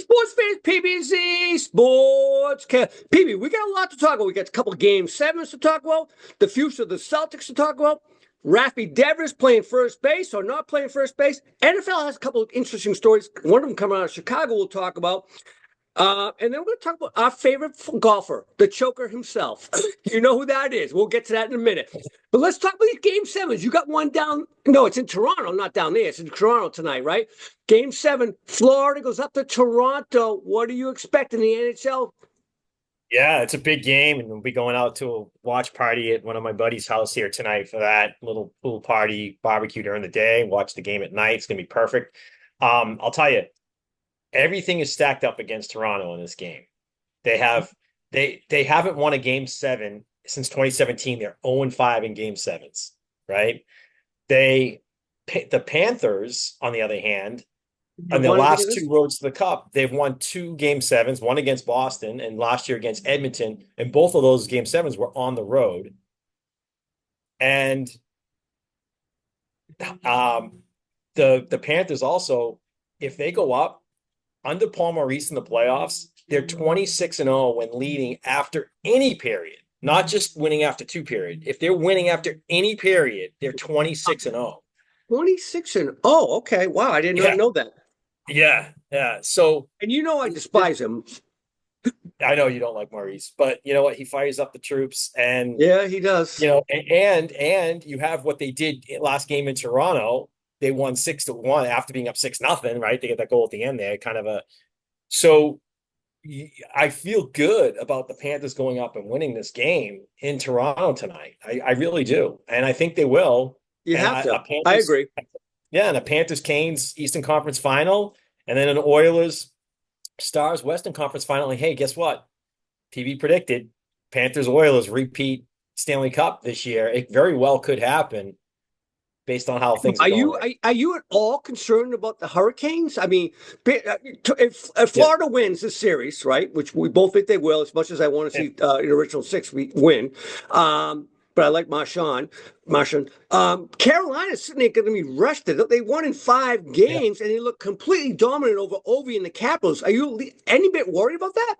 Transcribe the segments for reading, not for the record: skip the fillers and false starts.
Sports fans, PBZ Sports. PB, we got a lot to talk about. We got a couple of game sevens to talk about, the future of the Celtics to talk about. MLB Devers playing first base or not playing first base. NFL has a couple of interesting stories. One of them coming out of Chicago we'll talk about. And then we're going to talk about our favorite golfer, the choker himself. You know who that is. We'll get to that in a minute. But let's talk about these game sevens. You got one down. No, it's in Toronto, not down there. It's in Toronto tonight, right? Game 7, Florida goes up to Toronto. What do you expect in the NHL? Yeah, it's a big game, and we'll be going out to a watch party at one of my buddy's house here tonight for that little pool party barbecue during the day. Watch the game at night. It's gonna be perfect. I'll tell you, everything is stacked up against Toronto in this game. They have they haven't won a game 7 since 2017. They're 0-5 in game sevens, right? They the Panthers, on the other hand, on the last two roads to the Cup, they've won 2 game sevens, one against Boston and last year against Edmonton, and both of those game sevens were on the road. And the Panthers also, if they go up under Paul Maurice in the playoffs, they're 26-0 when leading after any period, not just winning after 2 period. If they're winning after any period, they're 26-0. 26-0. Okay. Wow. I did not know that. Yeah. So, and you know I despise him. I know you don't like Maurice, but you know what? He fires up the troops, and yeah, he does. You know, and you have what they did last game in Toronto. They won 6-1 after being up 6-0, right? They get that goal at the end there, kind of a. So I feel good about the Panthers going up and winning this game in Toronto tonight. I really do, and I think they will. You have to. I agree. Yeah, and a Panthers-Canes Eastern Conference Final, and then an Oilers-Stars Western Conference Final. And hey, guess what? TV predicted Panthers-Oilers repeat Stanley Cup this year. It very well could happen based on how things are going. Are you at all concerned about the Hurricanes? I mean, if Florida wins this series, right, which we both think they will, as much as I want to see an original 6 win, but I like Marchand. Carolina's sitting there going to be rested. They won in 5 games, and they look completely dominant over Ovi and the Capitals. Are you any bit worried about that?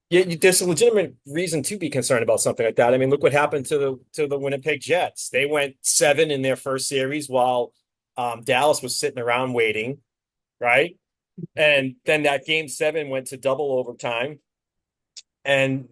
Yeah, there's a legitimate reason to be concerned about something like that. I mean, look what happened to the Winnipeg Jets. They went 7 in their first series while Dallas was sitting around waiting, right? And then that game 7 went to double overtime, and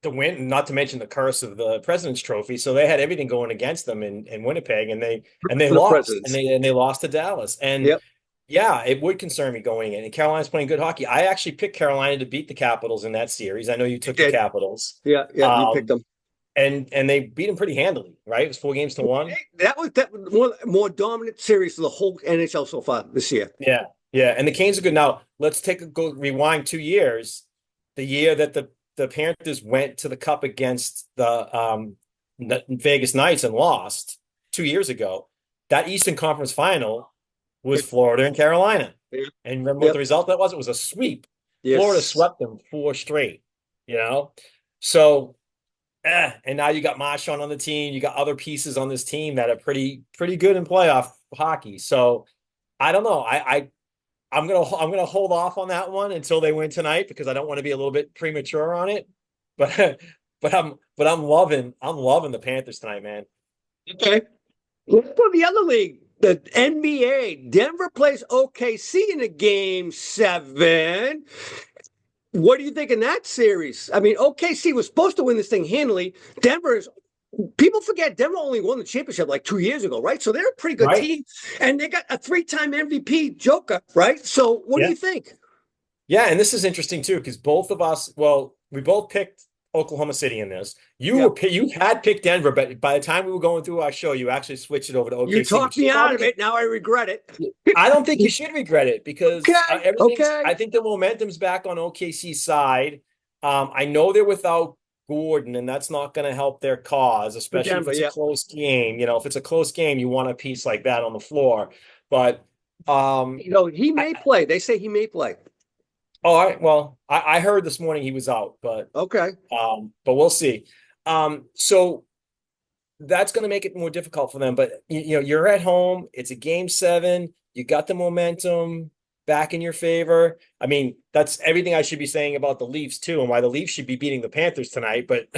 the win, not to mention the curse of the President's Trophy. So they had everything going against them in Winnipeg, and they lost, and they lost to Dallas. And yeah, it would concern me going in. And Carolina's playing good hockey. I actually picked Carolina to beat the Capitals in that series. I know you took the Capitals. Yeah, you picked them. And they beat them pretty handily, right? It was 4-1. That was more dominant series of the whole NHL so far this year. Yeah. And the Canes are good. Now, let's rewind 2 years. The year that the Panthers went to the Cup against the Vegas Knights and lost 2 years ago. That Eastern Conference Final was Florida and Carolina. Yeah. And remember what the result that was? It was a sweep. Yes. Florida swept them 4 straight, So, and now you got Marchand on the team. You got other pieces on this team that are pretty good in playoff hockey. So, I don't know. I'm gonna hold off on that one until they win tonight because I don't want to be a little bit premature on it. But I'm loving the Panthers tonight, man. Okay. Let's go to the other league. The NBA, Denver plays OKC in a game 7. What do you think in that series? I mean, OKC was supposed to win this thing handily. People forget Denver only won the championship like 2 years ago, right? So they're a pretty good team. And they got a 3-time MVP Joker, right? So what do you think? Yeah, and this is interesting too, because both of us, we both picked Oklahoma City in this. You had picked Denver, but by the time we were going through our show, you actually switched it over to OKC. You talked me out of it. Now I regret it. I don't think you should regret it because I think the momentum's back on OKC's side. I know they're without Gordon, and that's not going to help their cause, especially Denver, if it's a close game. If it's a close game, you want a piece like that on the floor. But he may play. They say he may play. Oh, all right. Well, I heard this morning he was out, but okay. But we'll see. So that's going to make it more difficult for them. But you're at home. It's a game 7. You got the momentum. back in your favor. I mean, that's everything I should be saying about the Leafs too, and why the Leafs should be beating the Panthers tonight. But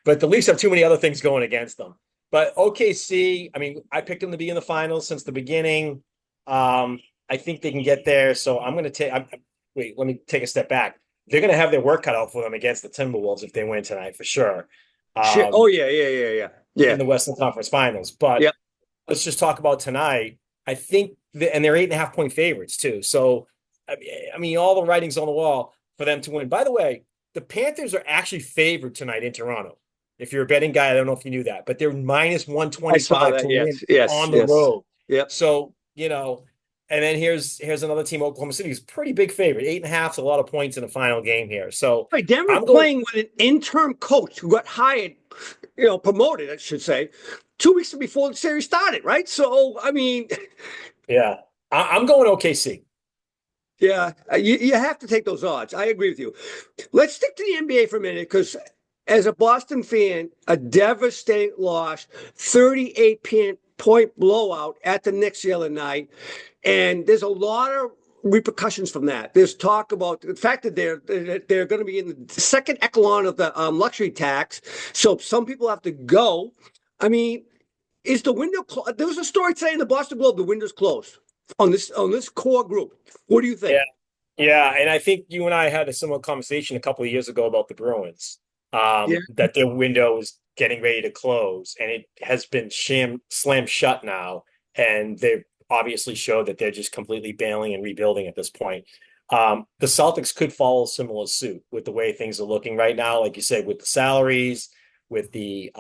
but the Leafs have too many other things going against them. But OKC, I mean, I picked them to be in the finals since the beginning. I think they can get there. So I'm going to take. Wait, let me take a step back. They're going to have their work cut out for them against the Timberwolves if they win tonight for sure. Shit. Oh yeah. In the Western Conference Finals. But let's just talk about tonight. I think, and they're 8.5-point favorites too. So, I mean, all the writing's on the wall for them to win. By the way, the Panthers are actually favored tonight in Toronto. If you're a betting guy, I don't know if you knew that, but they're minus 125 to win on the road. Yep. So, you know, and then here's another team, Oklahoma City, who's a pretty big favorite. 8.5 is a lot of points in the final game here. So Denver playing with an interim coach who got hired, promoted, I should say, 2 weeks before the series started, right? So, I mean, yeah, I'm going OKC. Yeah, you have to take those odds. I agree with you. Let's stick to the NBA for a minute because as a Boston fan, a devastating loss, 38-point blowout at the Knicks the other night. And there's a lot of repercussions from that. There's talk about the fact that they're going to be in the second echelon of the luxury tax. So some people have to go. I mean, is the window closed? There was a story today in the Boston Globe, the window's closed on this core group. What do you think? Yeah, and I think you and I had a similar conversation a couple of years ago about the Bruins, that their window is getting ready to close, and it has been slammed shut now, and they've obviously showed that they're just completely bailing and rebuilding at this point. The Celtics could follow similar suit with the way things are looking right now, like you said, with the salaries, with the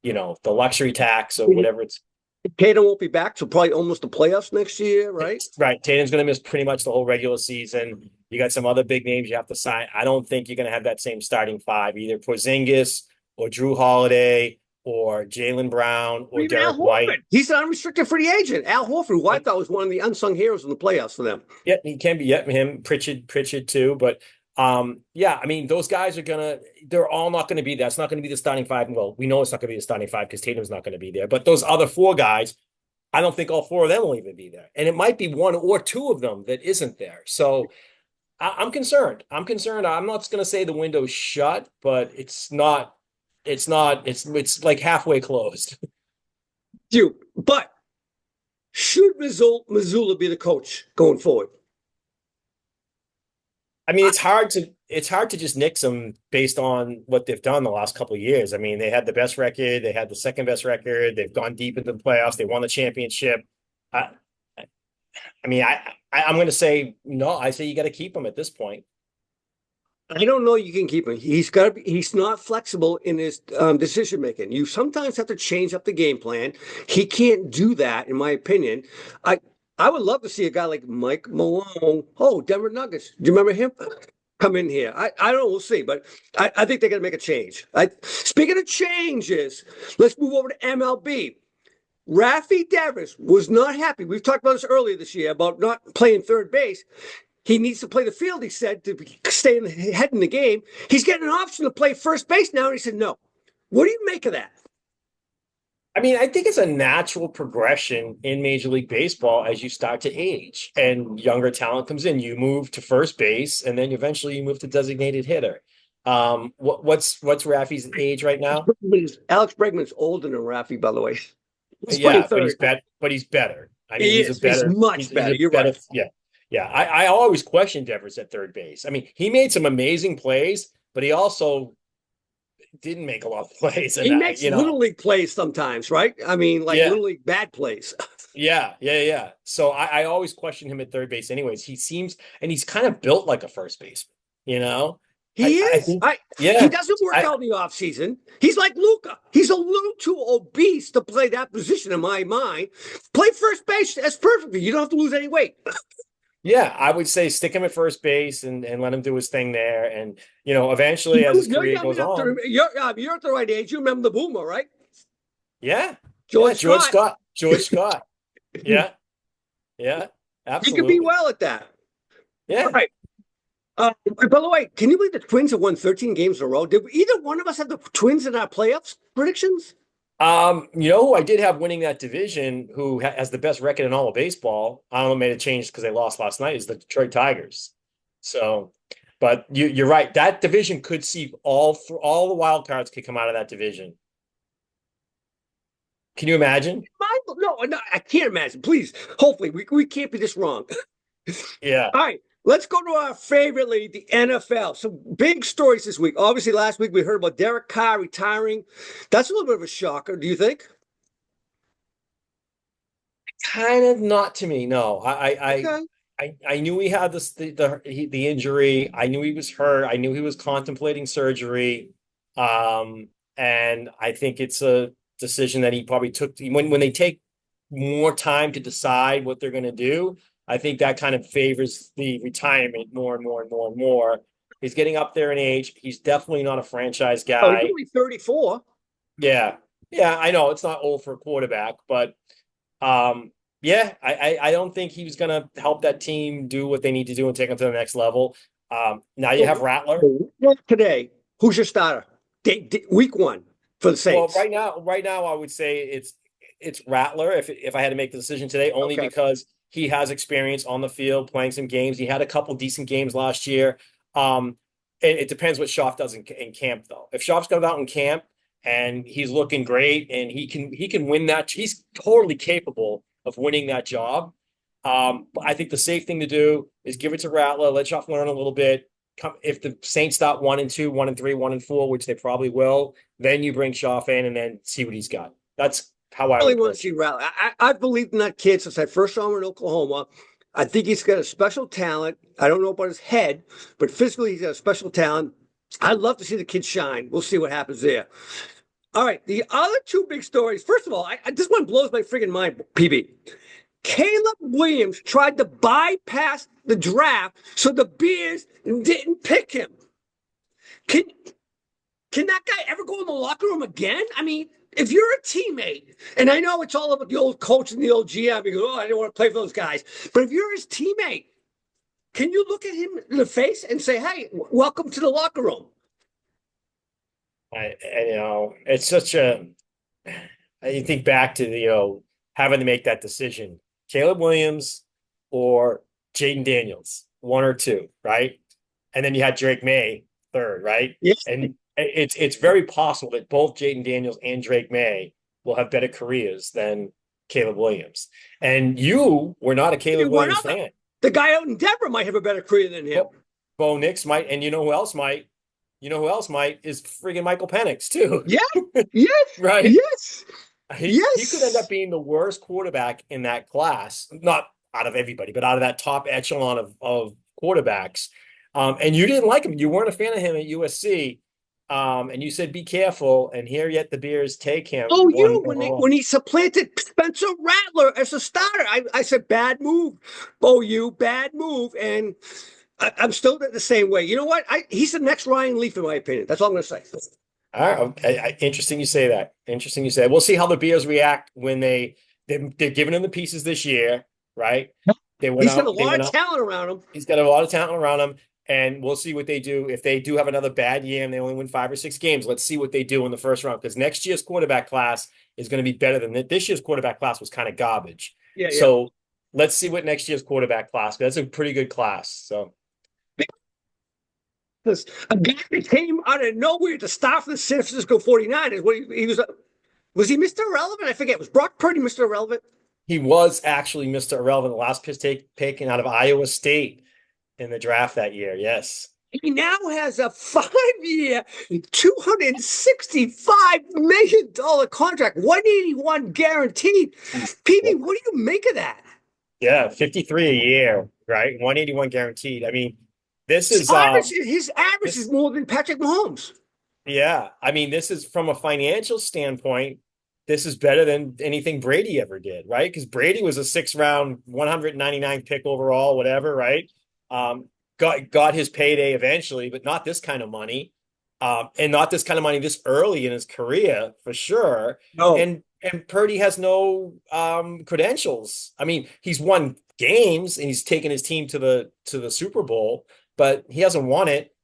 the luxury tax or whatever it's. Tatum won't be back, so probably almost the playoffs next year, right? Right. Tatum's going to miss pretty much the whole regular season. You got some other big names you have to sign. I don't think you're going to have that same starting five, either Porzingis or Drew Holiday or Jaylen Brown or Derek White. He's an unrestricted free agent. Al Horford, who I thought was one of the unsung heroes in the playoffs for them. Yeah, he can be. Yeah, him, Pritchard too. But I mean, those guys they're all not going to be there. It's not going to be the starting five. Well, we know it's not going to be the starting five because Tatum's not going to be there. But those other four guys, I don't think all four of them will even be there. And it might be one or two of them that isn't there. So I'm concerned. I'm not going to say the window's shut, but it's like halfway closed. But should Mazzulla be the coach going forward? I mean, it's hard to just nix them based on what they've done the last couple of years. I mean, they had the best record, they had the second best record, they've gone deep into the playoffs, they won the championship. I'm going to say no. I say you got to keep him at this point. I don't know. You can keep him. He's not flexible in his decision making. You sometimes have to change up the game plan. He can't do that, in my opinion. I would love to see a guy like Mike Malone. Oh, Denver Nuggets. Do you remember him? Come in here. I don't know. We'll see. But I think they're going to make a change. Speaking of changes, let's move over to MLB. Rafi Devers was not happy. We've talked about this earlier this year about not playing third base. He needs to play the field, he said, to stay ahead in the game. He's getting an option to play first base now, and he said no. What do you make of that? I mean, I think it's a natural progression in Major League Baseball as you start to age and younger talent comes in. You move to first base, and then eventually you move to designated hitter. What's Rafi's age right now? Alex Bregman's older than Rafi, by the way. But he's better. I mean, he's much better. You're right. Yeah. I always questioned Devers at third base. I mean, he made some amazing plays, but he also didn't make a lot of plays. He makes little league plays sometimes, right? I mean, little league bad plays. Yeah. So I always question him at third base anyways. He's kind of built like a first baseman, He doesn't work out in the offseason. He's like Luka. He's a little too obese to play that position in my mind. Play first base. That's perfectly. You don't have to lose any weight. Yeah, I would say stick him at first base and let him do his thing there. And, eventually as his career goes on. You're at the right age. You remember the Boomer, right? Yeah. George Scott. Yeah. Absolutely. He could be well at that. Yeah. All right. By the way, can you believe the Twins have won 13 games in a row? Did either one of us have the Twins in our playoffs predictions? You know who I did have winning that division, who has the best record in all of baseball. I don't know, made a change because they lost last night. Is the Detroit Tigers. So, but you're right. That division could see all the wild cards could come out of that division. Can you imagine? No, I can't imagine. Please, hopefully, we can't be this wrong. Yeah. All right, let's go to our favorite league, the NFL. Some big stories this week. Obviously, last week we heard about Derek Carr retiring. That's a little bit of a shocker, do you think? Kind of not to me. No, Okay. I knew he had the injury. I knew he was hurt. I knew he was contemplating surgery. And I think it's a decision that he probably took when they take more time to decide what they're going to do. I think that kind of favors the retirement more and more and more and more. He's getting up there in age. He's definitely not a franchise Oh, he's guy. only 34. Yeah. Yeah, I know it's not old for a quarterback, but yeah, I don't think he was going to help that team do what they need to do and take them to the next level. Now you have Rattler. Today, who's your starter? Week one for the Well, Saints. right now, I would say it's Rattler if I had to make the decision today, only Okay. because he has experience on the field playing some games. He had a couple decent games last year. It depends what Schaff does in camp, though. If Schaff's got out in camp and he's looking great and he can win that, he's totally capable of winning that job. But I think the safe thing to do is give it to Rattler, let Schaff learn a little bit. If the Saints start 1-2, 1-3, 1-4, which they probably will, then you bring Schaff in and then see what he's got. That's how I I would really want to approach see it. Rattler. I've believed in that kid since I first saw him in Oklahoma. I think he's got a special talent. I don't know about his head, but physically he's got a special talent. I'd love to see the kid shine. We'll see what happens there. All right, the other two big stories. First of all, this one blows my freaking mind, PB. Caleb Williams tried to bypass the draft so the Bears didn't pick him. Can can that guy ever go in the locker room again? I mean, if you're a teammate, and I know it's all about the old coach and the old GM, you go, oh, I don't want to play for those guys. But if you're his teammate, can you look at him in the face and say, hey, welcome to the locker room? It's such a. You think back to having to make that decision: Caleb Williams or Jaden Daniels, one or two, right? And then you had Drake May third, right? Yes. And it's very possible that both Jaden Daniels and Drake May will have better careers than Caleb Williams. And you were not a Caleb One Williams other. fan. The guy out in Denver might have a better career than him. Bo Nix might, and you know who else might? You know who else might is friggin' Michael Penix too. Yeah. Yes. Right? Yes. He could end up being the worst quarterback in that class, not out of everybody, but out of that top echelon of quarterbacks. And you didn't like him. You weren't a fan of him at USC. And you said, be careful. And here yet the Bears take him. Oh, Overall. when he supplanted Spencer Rattler as a starter, I said bad move. Oh, bad move. And I'm still the same way. You know what? He's the next Ryan Leaf, in my opinion. That's all I'm going to say. All right. Okay. Interesting you say that. Interesting you say that. We'll see how the Bears react when they're giving him the pieces this year, right? He's got a lot of talent around him. He's got a lot of talent around him. And we'll see what they do. If they do have another bad year and they only win 5 or 6 games, let's see what they do in the first round. Because next year's quarterback class is going to be better than this year's quarterback class was kind of garbage. Yeah. So let's see what next year's quarterback class. That's a pretty good class. So a guy that came out of nowhere to start for the San Francisco 49ers. What he was he Mr. Irrelevant? I forget. Was Brock Purdy Mr. Irrelevant? he was actually Mr. Irrelevant, the last pick taken out of Iowa State in the draft that year. Yes. He now has a 5-year, $265 million contract, 181 guaranteed. PB, what do you make of that? Yeah, 53 a year, right? 181 guaranteed. I mean, this is his average is more than Patrick Mahomes. Yeah. I mean, this is from a financial standpoint, this is better than anything Brady ever did, right? Because Brady was a 6th-round, 199 pick overall, whatever, right? Got his payday eventually, but not this kind of money. And not this kind of money this early in his career, for sure. No. And Purdy has no credentials. I mean, he's won games and he's taken his team to the Super Bowl, but he hasn't won it,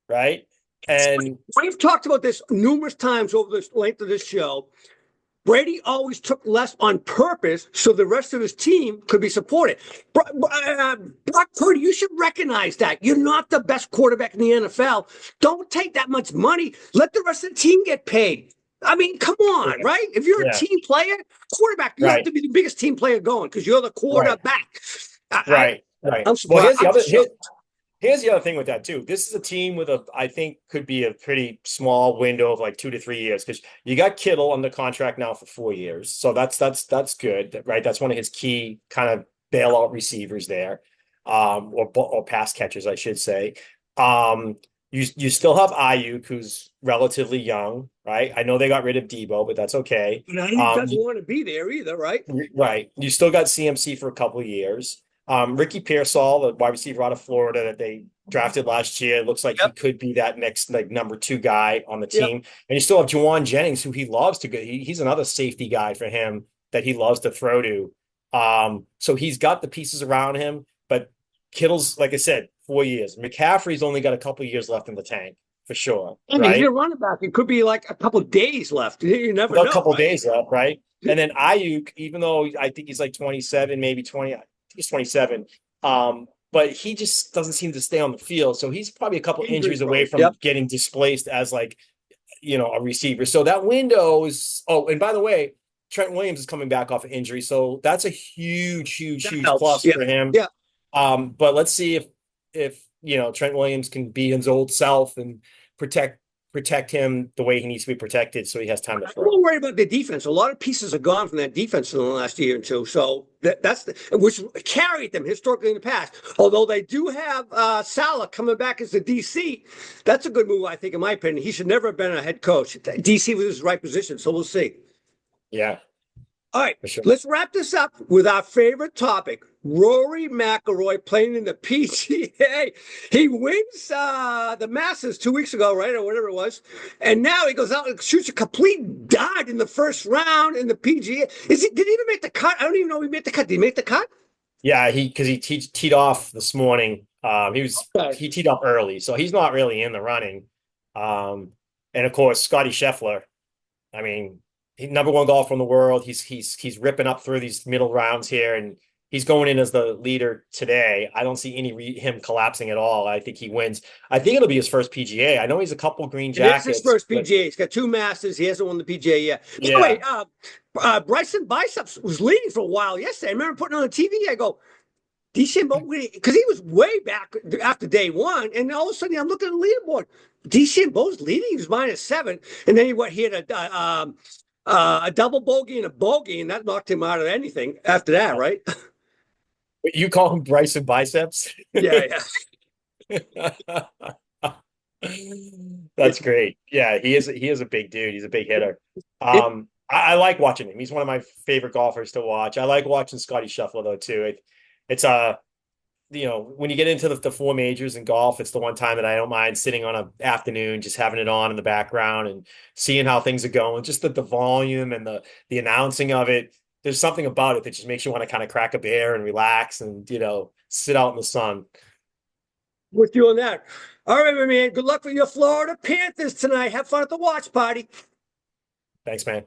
right? And we've talked about this numerous times over the length of this show. Brady always took less on purpose so the rest of his team could be supported. Brock Purdy, you should recognize that. You're not the best quarterback in the NFL. Don't take that much money. Let the rest of the team get paid. I mean, come on, right? If you're a team player, quarterback, you have to be the biggest team player going because you're the quarterback. Right. I'm surprised. Well, here's the other thing with that too. This is a team with I think could be a pretty small window of like 2 to 3 years because you got Kittle under contract now for 4 years, so that's good, right? That's one of his key kind of bailout receivers there, or pass catchers, I should say. You still have Ayuk, who's relatively young, right? I know they got rid of Debo, but that's okay. He doesn't want to be there either, right? Right. You still got CMC for a couple of years. Ricky Pearsall, the wide receiver out of Florida that they drafted last year, looks like he could be that next like number 2 guy on the team. And you still have Juwan Jennings, who he loves to go. He's another safety guy for him that he loves to throw to. So he's got the pieces around him, but Kittle's, like I said, 4 years. McCaffrey's only got a couple of years left in the tank for sure. I mean, he's a running back. It could be like a couple of days left. You never know. A couple of days left, right? And then Ayuk, even though I think he's like 27, maybe 20, I think he's 27. But he just doesn't seem to stay on the field. So he's probably a couple injuries away from getting displaced as like, a receiver. So that window is, and by the way, Trent Williams is coming back off of injury. So that's a huge plus for him. Yeah. But let's see if Trent Williams can be his old self and protect him the way he needs to be protected, so he has time to throw. I'm not worried about the defense. A lot of pieces are gone from that defense in the last year or two. So that's which carried them historically in the past. Although they do have Salah coming back as the DC, that's a good move, I think, in my opinion. He should never have been a head coach. DC was his right position, so we'll see. Yeah. All right, let's wrap this up with our favorite topic. Rory McIlroy playing in the PGA. He wins the Masters 2 weeks ago, right, or whatever it was. And now he goes out and shoots a complete dart in the first round in the PGA. Did he even make the cut? I don't even know if he made the cut. Did he make the cut? Yeah, because he teed off this morning. He teed off early, so he's not really in the running. And of course, Scotty Scheffler. I mean, number 1 golfer in the world. He's ripping up through these middle rounds here, and he's going in as the leader today. I don't see him collapsing at all. I think he wins. I think it'll be his first PGA. I know he's a couple green jackets. It's his first PGA. He's got 2 Masters. He hasn't won the PGA yet. Anyway, Bryson Biceps was leading for a while yesterday. I remember putting on the TV. I go, DeChambeau, because he was way back after day 1, and all of a sudden I'm looking at the leaderboard. DeChambeau's leading. He was -7, and then he had a double bogey and a bogey, and that knocked him out of anything after that, right? You call him Bryson Biceps? Yeah. That's great. Yeah, he is a big dude. He's a big hitter. I like watching him. He's one of my favorite golfers to watch. I like watching Scotty Scheffler though too. It's when you get into the 4 majors in golf, it's the one time that I don't mind sitting on an afternoon, just having it on in the background and seeing how things are going. Just the volume and the announcing of it. There's something about it that just makes you want to kind of crack a beer and relax and, sit out in the sun. With you on that. All right, my man. Good luck with your Florida Panthers tonight. Have fun at the watch party. Thanks, man.